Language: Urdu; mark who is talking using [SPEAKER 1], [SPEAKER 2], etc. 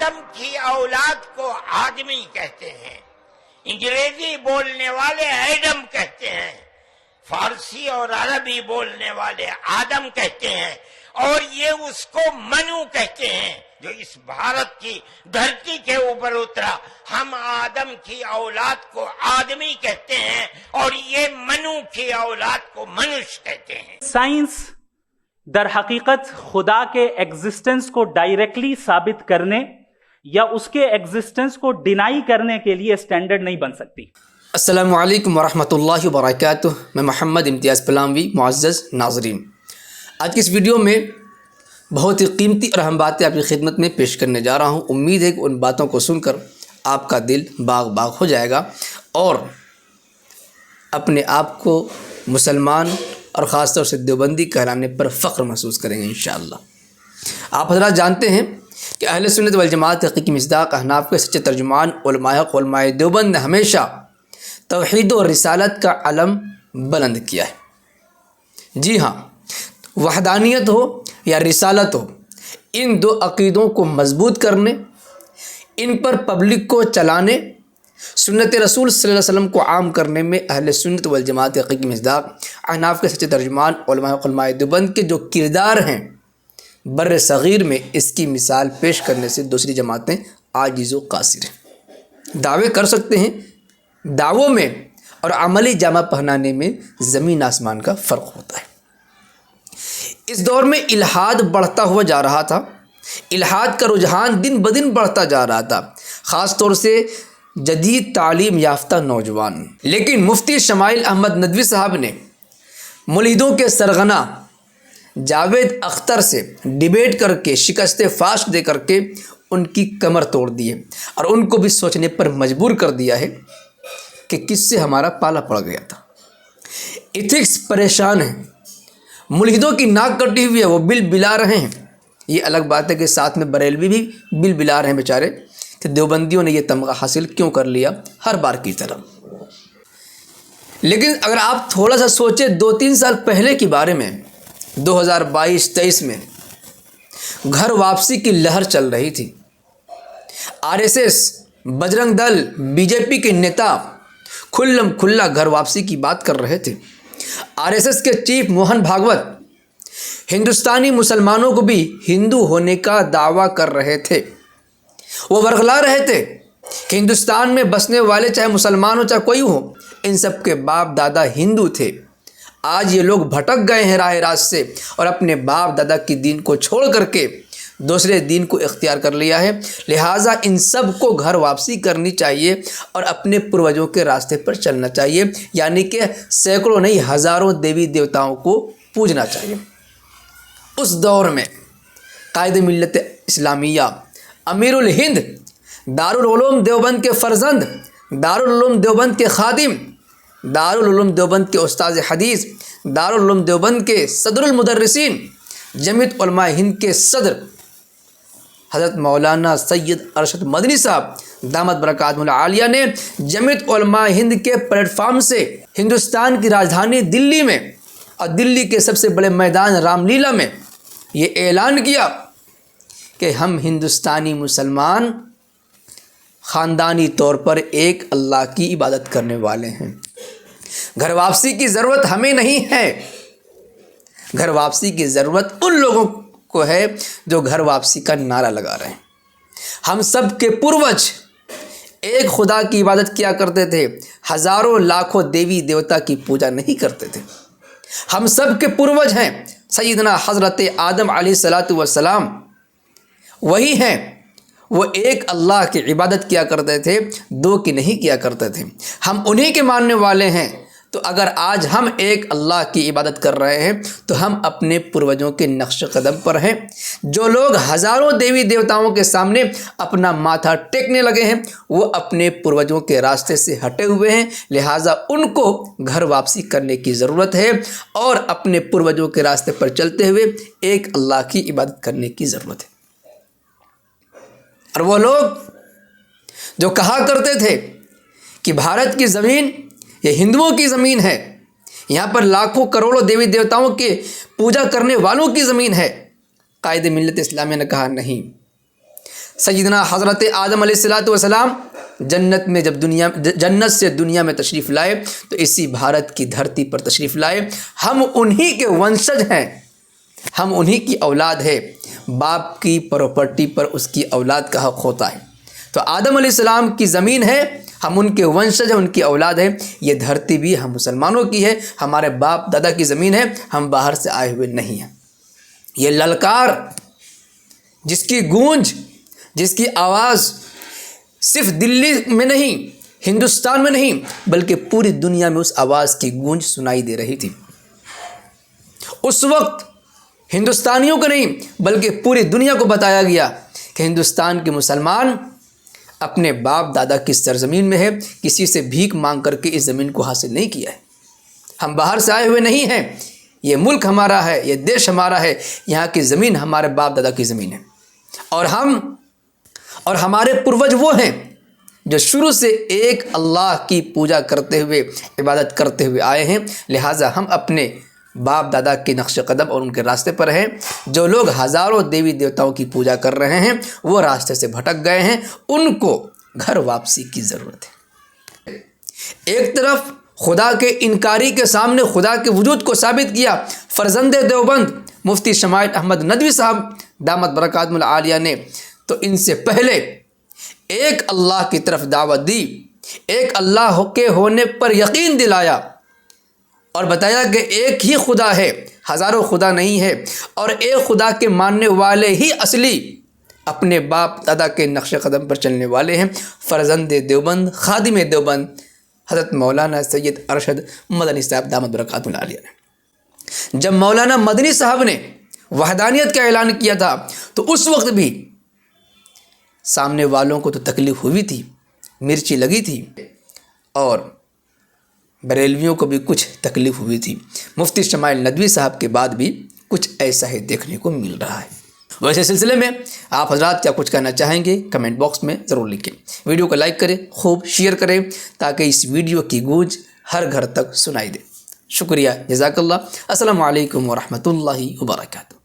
[SPEAKER 1] آدم کی اولاد کو آدمی کہتے ہیں، انگریزی بولنے والے ایڈم کہتے ہیں، فارسی اور عربی بولنے والے آدم کہتے ہیں، اور یہ اس کو منو کہتے ہیں جو اس بھارت کی دھرتی کے اوپر اترا۔ ہم آدم کی اولاد کو آدمی کہتے ہیں اور یہ منو کی اولاد کو منش کہتے ہیں۔
[SPEAKER 2] سائنس در حقیقت خدا کے ایگزسٹنس کو ڈائریکٹلی ثابت کرنے یا اس کے ایگزسٹنس کو ڈینائی کرنے کے لیے اسٹینڈرڈ نہیں بن سکتی۔
[SPEAKER 3] السلام علیکم ورحمۃ اللہ وبرکاتہ۔ میں محمد امتیاز پلاموی۔ معزز ناظرین، آج کی اس ویڈیو میں بہت ہی قیمتی اور اہم باتیں آپ کی خدمت میں پیش کرنے جا رہا ہوں۔ امید ہے کہ ان باتوں کو سن کر آپ کا دل باغ باغ ہو جائے گا اور اپنے آپ کو مسلمان اور خاص طور سے دیوبندی کہلانے پر فخر محسوس کریں گے انشاءاللہ۔ آپ حضرات جانتے ہیں کہ اہل سنت والجماعت حقیقی مصداق احناف کے سچے ترجمان علماء حق علماء دیوبند نے ہمیشہ توحید و رسالت کا علم بلند کیا ہے۔ جی ہاں، وحدانیت ہو یا رسالت ہو، ان دو عقیدوں کو مضبوط کرنے، ان پر پبلک کو چلانے، سنت رسول صلی اللہ علیہ وسلم کو عام کرنے میں اہل سنت والجماعت حقیقی مصداق احناف کے سچے ترجمان علماء علماء دیوبند کے جو کردار ہیں بر صغیر میں، اس کی مثال پیش کرنے سے دوسری جماعتیں عاجز و قاصر ہیں۔ دعوے کر سکتے ہیں، دعووں میں اور عملی جامہ پہنانے میں زمین آسمان کا فرق ہوتا ہے۔ اس دور میں الحاد بڑھتا ہوا جا رہا تھا، الحاد کا رجحان دن بدن بڑھتا جا رہا تھا، خاص طور سے جدید تعلیم یافتہ نوجوان۔ لیکن مفتی شمائل احمد ندوی صاحب نے ملحدوں کے سرغنہ جاوید اختر سے ڈیبیٹ کر کے شکست فاش دے کر کے ان کی کمر توڑ دی ہے اور ان کو بھی سوچنے پر مجبور کر دیا ہے کہ کس سے ہمارا پالا پڑ گیا تھا۔ ایتھکس پریشان ہیں، ملحدوں کی ناک کٹی ہوئی ہے، وہ بل بلا رہے ہیں۔ یہ الگ بات ہے کہ ساتھ میں بریلوی بھی بل بلا رہے ہیں بیچارے کہ دیوبندیوں نے یہ تمغہ حاصل کیوں کر لیا ہر بار کی طرح۔ لیکن اگر آپ تھوڑا سا سوچیں 2-3 سال پہلے کے بارے میں، 2022-23 میں گھر واپسی کی لہر چل رہی تھی۔ RSS، بجرنگ دل، BJP کے نیتا کھلم کھلا گھر واپسی کی بات کر رہے تھے۔ RSS کے چیف موہن بھاگوت ہندوستانی مسلمانوں کو بھی ہندو ہونے کا دعویٰ کر رہے تھے۔ وہ ورغلا رہے تھے کہ ہندوستان میں بسنے والے چاہے مسلمان ہو چاہے کوئی ہو، ان سب کے باپ دادا ہندو تھے۔ آج یہ لوگ بھٹک گئے ہیں راہ راست سے اور اپنے باپ دادا کی دین کو چھوڑ کر کے دوسرے دین کو اختیار کر لیا ہے، لہٰذا ان سب کو گھر واپسی کرنی چاہیے اور اپنے پروجوں کے راستے پر چلنا چاہیے، یعنی کہ سینکڑوں نہیں ہزاروں دیوی دیوتاؤں کو پوجنا چاہیے۔ اس دور میں قائد ملت اسلامیہ، امیر الہند، دارالعلوم دیوبند کے فرزند، دارالعلوم دیوبند کے خادم، دارالعلوم دیوبند کے استاد حدیث، دارالعلوم دیوبند کے صدر المدرسین، جمعیت علماء ہند کے صدر حضرت مولانا سید ارشد مدنی صاحب دامت برکاتہ العالیہ نے جمعیت علماء ہند کے پلیٹ فارم سے ہندوستان کی راجدھانی دلی میں اور دلی کے سب سے بڑے میدان رام لیلا میں یہ اعلان کیا کہ ہم ہندوستانی مسلمان خاندانی طور پر ایک اللہ کی عبادت کرنے والے ہیں۔ گھر واپسی کی ضرورت ہمیں نہیں ہے، گھر واپسی کی ضرورت ان لوگوں کو ہے جو گھر واپسی کا نعرہ لگا رہے ہیں۔ ہم سب کے پروج ایک خدا کی عبادت کیا کرتے تھے، ہزاروں لاکھوں دیوی دیوتا کی پوجا نہیں کرتے تھے۔ ہم سب کے پروج ہیں سیدنا حضرت آدم علیہ الصلاۃ والسلام، وہی ہیں، وہ ایک اللہ کی عبادت کیا کرتے تھے، دو کی نہیں کیا کرتے تھے۔ ہم انہی کے ماننے والے ہیں، تو اگر آج ہم ایک اللہ کی عبادت کر رہے ہیں تو ہم اپنے پروجوں کے نقش قدم پر ہیں۔ جو لوگ ہزاروں دیوی دیوتاؤں کے سامنے اپنا ماتھا ٹیکنے لگے ہیں وہ اپنے پروجوں کے راستے سے ہٹے ہوئے ہیں، لہٰذا ان کو گھر واپسی کرنے کی ضرورت ہے اور اپنے پروجوں کے راستے پر چلتے ہوئے ایک اللہ کی عبادت کرنے کی ضرورت ہے۔ اور وہ لوگ جو کہا کرتے تھے کہ بھارت کی زمین یہ ہندوؤں کی زمین ہے، یہاں پر لاکھوں کروڑوں دیوی دیوتاؤں کے پوجا کرنے والوں کی زمین ہے، قائد ملت اسلامیہ نے کہا نہیں، سیدنا حضرت آدم علیہ الصلوۃ والسلام جنت سے دنیا میں تشریف لائے تو اسی بھارت کی دھرتی پر تشریف لائے. ہم انہی کے ونشج ہیں, ہم انہی کی اولاد ہے. باپ کی پراپرٹی پر اس کی اولاد کا حق ہوتا ہے. تو آدم علیہ السلام کی زمین ہے, ہم ان کے ونشج ہیں, ان کی اولاد ہے. یہ دھرتی بھی ہم مسلمانوں کی ہے, ہمارے باپ دادا کی زمین ہے, ہم باہر سے آئے ہوئے نہیں ہیں. یہ للکار جس کی گونج, جس کی آواز صرف دلی میں نہیں, ہندوستان میں نہیں, بلکہ پوری دنیا میں اس آواز کی گونج سنائی دے رہی تھی. اس وقت ہندوستانیوں کو نہیں بلکہ پوری دنیا کو بتایا گیا کہ ہندوستان کے مسلمان اپنے باپ دادا کی سرزمین میں ہے, کسی سے بھیک مانگ کر کے اس زمین کو حاصل نہیں کیا ہے. ہم باہر سے آئے ہوئے نہیں ہیں, یہ ملک ہمارا ہے, یہ دیش ہمارا ہے, یہاں کی زمین ہمارے باپ دادا کی زمین ہے. اور ہمارے پروج وہ ہیں جو شروع سے ایک اللہ کی پوجا کرتے ہوئے, عبادت کرتے ہوئے آئے ہیں. لہٰذا ہم اپنے باپ دادا کے نقش قدم اور ان کے راستے پر ہیں. جو لوگ ہزاروں دیوی دیوتاؤں کی پوجا کر رہے ہیں وہ راستے سے بھٹک گئے ہیں, ان کو گھر واپسی کی ضرورت ہے. ایک طرف خدا کے انکاری کے سامنے خدا کے وجود کو ثابت کیا فرزند دیوبند مفتی شمائل احمد ندوی صاحب دامت برکاتہم العالیہ نے, تو ان سے پہلے ایک اللہ کی طرف دعوت دی, ایک اللہ کے ہونے پر یقین دلایا اور بتایا کہ ایک ہی خدا ہے, ہزاروں خدا نہیں ہے, اور ایک خدا کے ماننے والے ہی اصلی اپنے باپ دادا کے نقش قدم پر چلنے والے ہیں. فرزند دیوبند, خادم دیوبند حضرت مولانا سید ارشد مدنی صاحب دامت برکاتہم العالیہ نے. جب مولانا مدنی صاحب نے وحدانیت کا اعلان کیا تھا تو اس وقت بھی سامنے والوں کو تو تکلیف ہوئی تھی, مرچی لگی تھی, اور بریلویوں کو بھی کچھ تکلیف ہوئی تھی. مفتی شمائل ندوی صاحب کے بعد بھی کچھ ایسا ہی دیکھنے کو مل رہا ہے. ویسے سلسلے میں آپ حضرات کیا کچھ کہنا چاہیں گے کمنٹ باکس میں ضرور لکھیں. ویڈیو کو لائک کریں, خوب شیئر کریں تاکہ اس ویڈیو کی گونج ہر گھر تک سنائی دے. شکریہ, جزاک اللہ. السلام علیکم ورحمۃ اللہ وبرکاتہ.